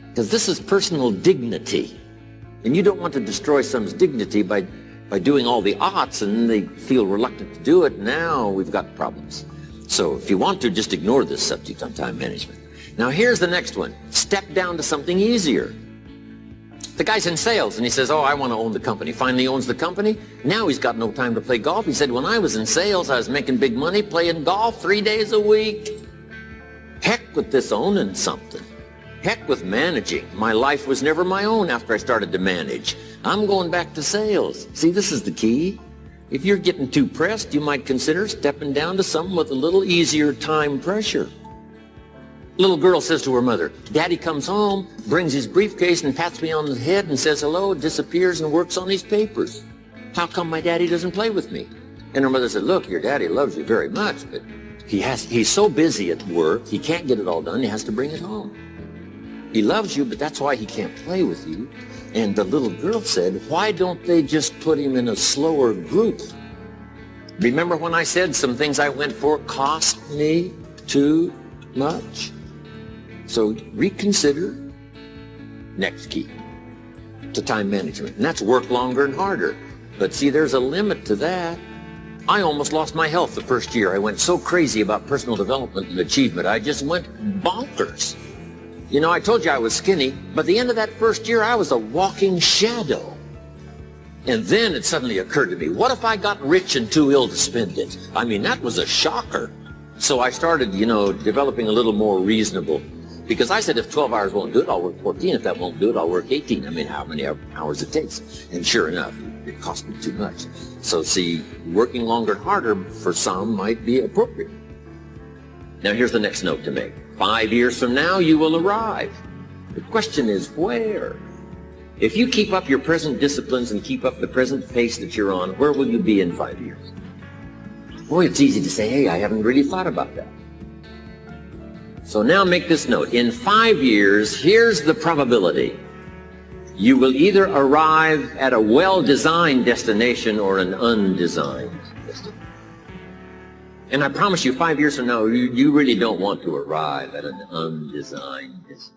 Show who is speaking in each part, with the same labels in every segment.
Speaker 1: Because this is personal dignity. And you don't want to destroy someone's dignity by doing all the oughts, and then they feel reluctant to do it. Now we've got problems. So if you want to, just ignore this subject on time management. Now here's the next one. Step down to something easier. The guy's in sales and he says, oh, I want to own the company. Finally owns the company. Now he's got no time to play golf. He said, when I was in sales, I was making big money playing golf 3 days a week. Heck with this owning something. Heck with managing. My life was never my own after I started to manage. I'm going back to sales. See, this is the key. If you're getting too pressed, you might consider stepping down to something with a little easier time pressure. Little girl says to her mother, Daddy comes home, brings his briefcase and pats me on the head and says hello, disappears and works on his papers. How come my daddy doesn't play with me? And her mother said, look, your daddy loves you very much, but he's so busy at work, he can't get it all done, he has to bring it home. He loves you, but that's why he can't play with you. And the little girl said, why don't they just put him in a slower group? Remember when I said some things I went for cost me too much? So reconsider. Next key to time management. And that's work longer and harder. But see, there's a limit to that. I almost lost my health the first year. I went so crazy about personal development and achievement. I just went bonkers. You know, I told you I was skinny, but at the end of that first year, I was a walking shadow. And then it suddenly occurred to me, what if I got rich and too ill to spend it? I mean, that was a shocker. So I started, developing a little more reasonable. Because I said, if 12 hours won't do it, I'll work 14. If that won't do it, I'll work 18. I mean, how many hours it takes. And sure enough, it cost me too much. So see, working longer and harder for some might be appropriate. Now here's the next note to make. 5 years from now, you will arrive. The question is where? If you keep up your present disciplines and keep up the present pace that you're on, where will you be in 5 years? Boy, it's easy to say, hey, I haven't really thought about that. So now make this note. In 5 years, here's the probability. You will either arrive at a well-designed destination or an undesigned destination. And I promise you, 5 years from now, you really don't want to arrive at an undesigned destination.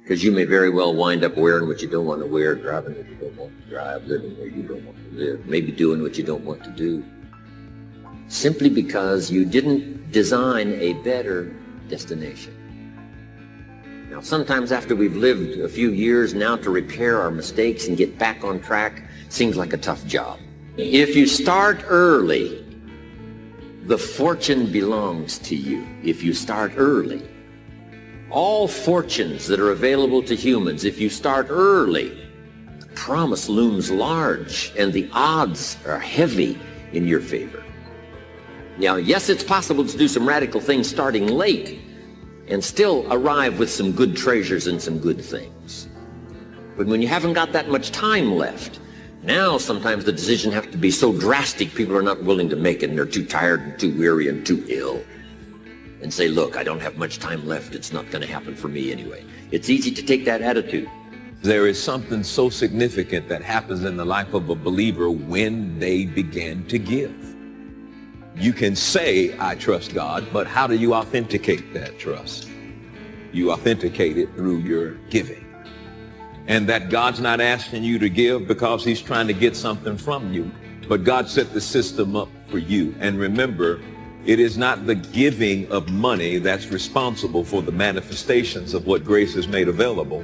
Speaker 1: Because you may very well wind up wearing what you don't want to wear, driving what you don't want to drive, living where you don't want to live, maybe doing what you don't want to do. Simply because you didn't design a better destination. Now, sometimes after we've lived a few years, now to repair our mistakes and get back on track seems like a tough job. If you start early, the fortune belongs to you. If you start early. All fortunes that are available to humans, if you start early, the promise looms large and the odds are heavy in your favor. Now, yes, it's possible to do some radical things starting late and still arrive with some good treasures and some good things. But when you haven't got that much time left, now sometimes the decision has to be so drastic people are not willing to make it and they're too tired and too weary and too ill. And say, look, I don't have much time left. It's not going to happen for me anyway. It's easy to take that attitude.
Speaker 2: There is something so significant that happens in the life of a believer when they begin to give. You can say, I trust God, but how do you authenticate that trust? You authenticate it through your giving. And that God's not asking you to give because he's trying to get something from you, but God set the system up for you. And remember, it is not the giving of money that's responsible for the manifestations of what grace has made available.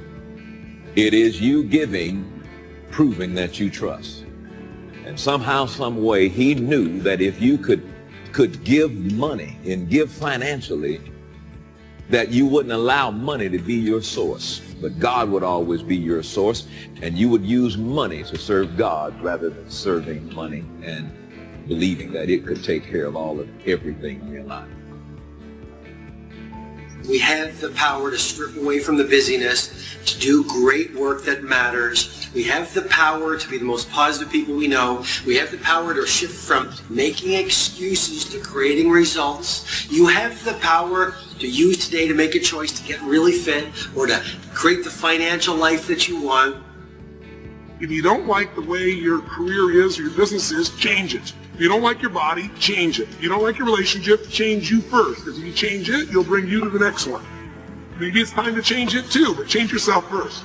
Speaker 2: It is you giving, proving that you trust. And somehow, some way, he knew that if you could give money and give financially, that you wouldn't allow money to be your source, but God would always be your source, and you would use money to serve God rather than serving money and believing that it could take care of everything in your life.
Speaker 3: We have the power to strip away from the busyness, to do great work that matters. We have the power to be the most positive people we know. We have the power to shift from making excuses to creating results. You have the power to use today to make a choice to get really fit or to create the financial life that you want.
Speaker 4: If you don't like the way your career is or your business is, change it. If you don't like your body, change it. If you don't like your relationship, change you first. If you change it, you'll bring you to the next one. Maybe it's time to change it too, but change yourself first.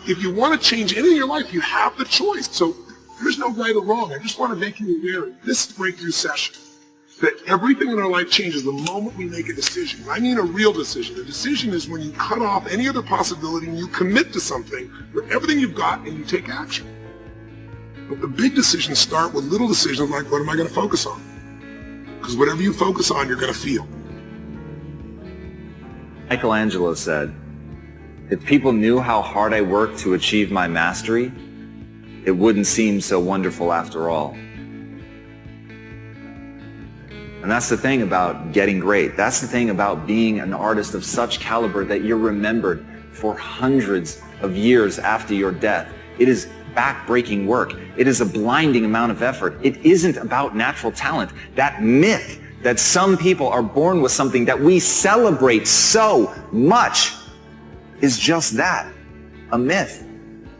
Speaker 4: If you want to change anything in your life, you have the choice. So there's no right or wrong. I just want to make you aware of this breakthrough session, that everything in our life changes the moment we make a decision. I mean a real decision. A decision is when you cut off any other possibility and you commit to something with everything you've got and you take action. But the big decisions start with little decisions like, what am I going to focus on? Because whatever you focus on, you're going to feel.
Speaker 5: Michelangelo said, if people knew how hard I worked to achieve my mastery, it wouldn't seem so wonderful after all. And that's the thing about getting great. That's the thing about being an artist of such caliber that you're remembered for hundreds of years after your death. It is back-breaking work. It is a blinding amount of effort. It isn't about natural talent. That myth that some people are born with something that we celebrate so much is just that, a myth.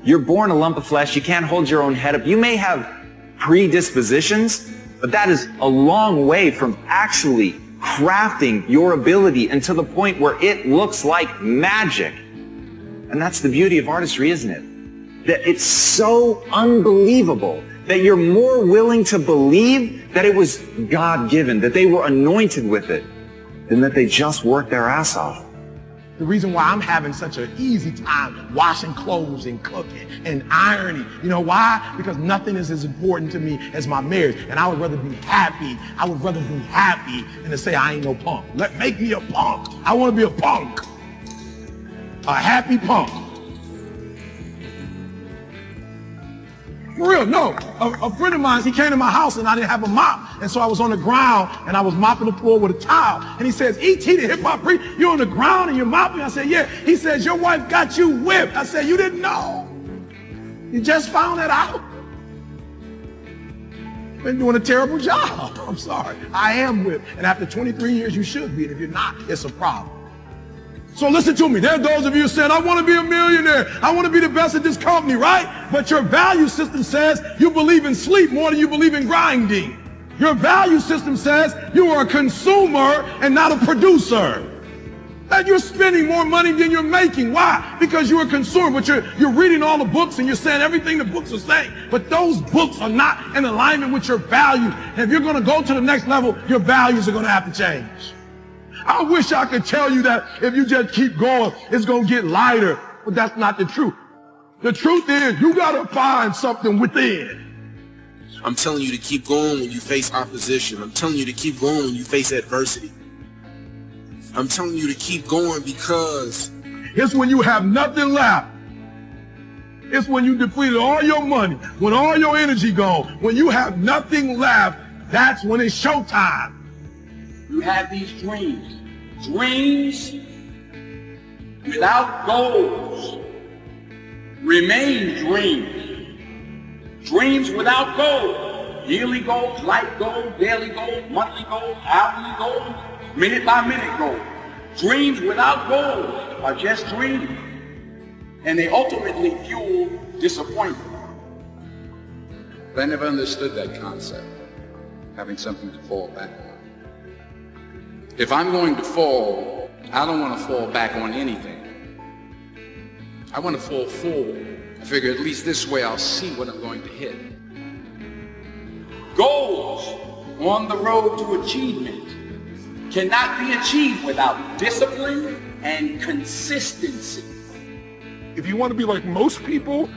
Speaker 5: You're born a lump of flesh. You can't hold your own head up. You may have predispositions, but that is a long way from actually crafting your ability until the point where it looks like magic. And that's the beauty of artistry, isn't it? That it's so unbelievable that you're more willing to believe that it was God-given, that they were anointed with it, than that they just worked their ass off.
Speaker 6: The reason why I'm having such an easy time washing clothes and cooking and ironing, you know why? Because nothing is as important to me as my marriage. And I would rather be happy. I would rather be happy than to say I ain't no punk. Make me a punk. I want to be a punk. A happy punk. For real, no. A friend of mine, he came to my house and I didn't have a mop. And so I was on the ground and I was mopping the floor with a towel. And he says, E.T. the hip hop priest, you're on the ground and you're mopping? I said, yeah. He says, your wife got you whipped. I said, you didn't know? You just found that out? Been doing a terrible job. I'm sorry. I am whipped. And after 23 years, you should be. And if you're not, it's a problem. So listen to me. There are those of you saying, I want to be a millionaire. I want to be the best at this company, right? But your value system says you believe in sleep more than you believe in grinding. Your value system says you are a consumer and not a producer. That you're spending more money than you're making. Why? Because you're a consumer, but you're reading all the books and you're saying everything the books are saying. But those books are not in alignment with your values. And if you're going to go to the next level, your values are going to have to change. I wish I could tell you that if you just keep going, it's going to get lighter. But that's not the truth. The truth is you got to find something within.
Speaker 7: I'm telling you to keep going when you face opposition. I'm telling you to keep going when you face adversity. I'm telling you to keep going because
Speaker 6: it's when you have nothing left. It's when you depleted all your money, when all your energy gone, when you have nothing left, that's when it's showtime.
Speaker 8: You have these dreams. Dreams without goals remain dreams. Dreams without goals. Yearly goals, life goals, daily goals, monthly goals, hourly goals, minute by minute goals. Dreams without goals are just dreams. And they ultimately fuel disappointment.
Speaker 9: But I never understood that concept, having something to fall back on. If I'm going to fall, I don't want to fall back on anything. I want to fall forward. I figure at least this way I'll see what I'm going to hit.
Speaker 8: Goals on the road to achievement cannot be achieved without discipline and consistency.
Speaker 4: If you want to be like most people,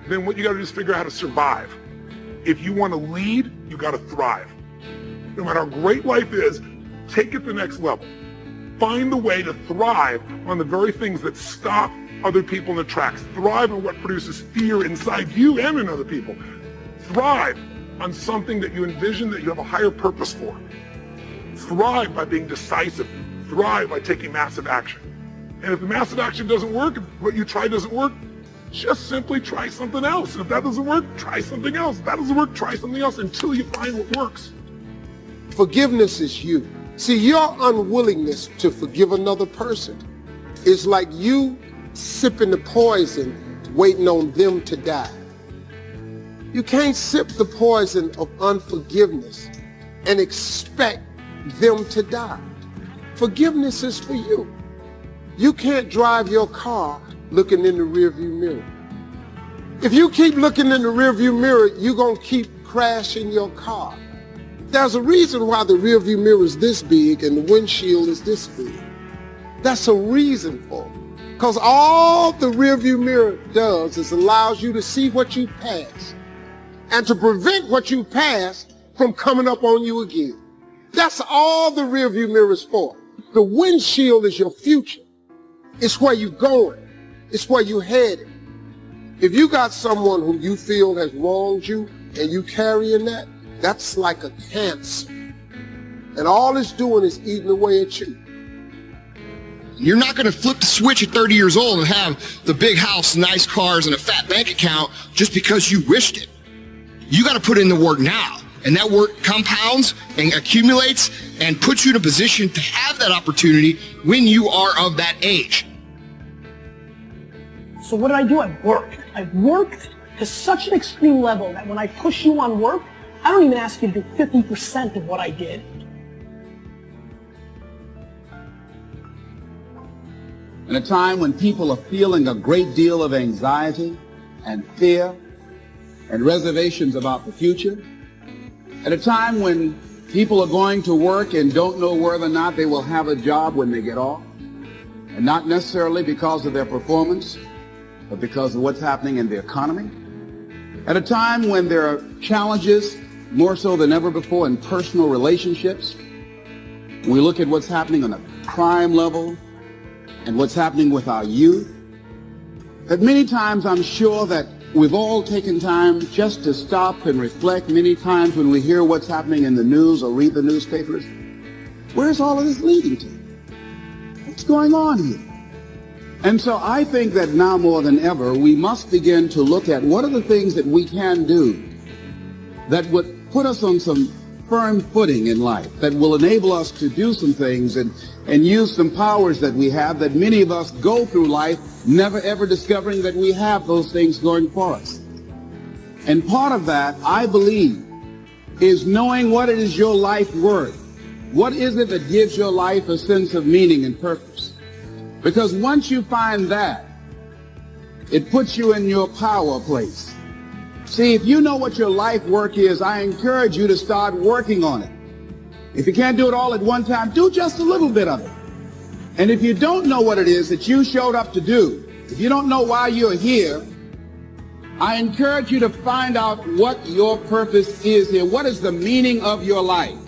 Speaker 4: then what you got to do is figure out how to survive. If you want to lead, you got to thrive. No matter how great life is, take it to the next level. Find the way to thrive on the very things that stop other people in their tracks. Thrive on what produces fear inside you and in other people. Thrive on something that you envision that you have a higher purpose for. Thrive by being decisive. Thrive by taking massive action. And if the massive action doesn't work, if what you try doesn't work, just simply try something else. And if that doesn't work, try something else. If that doesn't work, try something else until you find what works.
Speaker 10: Forgiveness is you. See, your unwillingness to forgive another person is like you sipping the poison, waiting on them to die. You can't sip the poison of unforgiveness and expect them to die. Forgiveness is for you. You can't drive your car looking in the rearview mirror. If you keep looking in the rearview mirror, you're going to keep crashing your car. There's a reason why the rearview mirror is this big and the windshield is this big. That's a reason for it. Because all the rearview mirror does is allows you to see what you passed and to prevent what you passed from coming up on you again. That's all the rearview mirror is for. The windshield is your future. It's where you're going. It's where you're headed. If you got someone who you feel has wronged you and you carrying that, that's like a cancer. And all it's doing is eating away at you.
Speaker 11: You're not going to flip the switch at 30 years old and have the big house, nice cars, and a fat bank account just because you wished it. You got to put in the work now. And that work compounds and accumulates and puts you in a position to have that opportunity when you are of that age.
Speaker 12: So what did I do? I worked. I worked to such an extreme level that when I push you on work, I don't even ask you to do 50% of what I did.
Speaker 8: In a time when people are feeling a great deal of anxiety and fear and reservations about the future, at a time when people are going to work and don't know whether or not they will have a job when they get off, and not necessarily because of their performance, but because of what's happening in the economy, at a time when there are challenges more so than ever before in personal relationships, we look at what's happening on a crime level and what's happening with our youth, that many times I'm sure that we've all taken time just to stop and reflect many times when we hear what's happening in the news or read the newspapers. Where's all of this leading to? What's going on here? And so I think that now more than ever, we must begin to look at what are the things that we can do that would put us on some firm footing in life, that will enable us to do some things and use some powers that we have, that many of us go through life never ever discovering that we have those things going for us. And part of that, I believe, is knowing what it is your life worth. What is it that gives your life a sense of meaning and purpose? Because once you find that, it puts you in your power place. See, if you know what your life work is, I encourage you to start working on it. If you can't do it all at one time, do just a little bit of it. And if you don't know what it is that you showed up to do, if you don't know why you're here, I encourage you to find out what your purpose is here. What is the meaning of your life?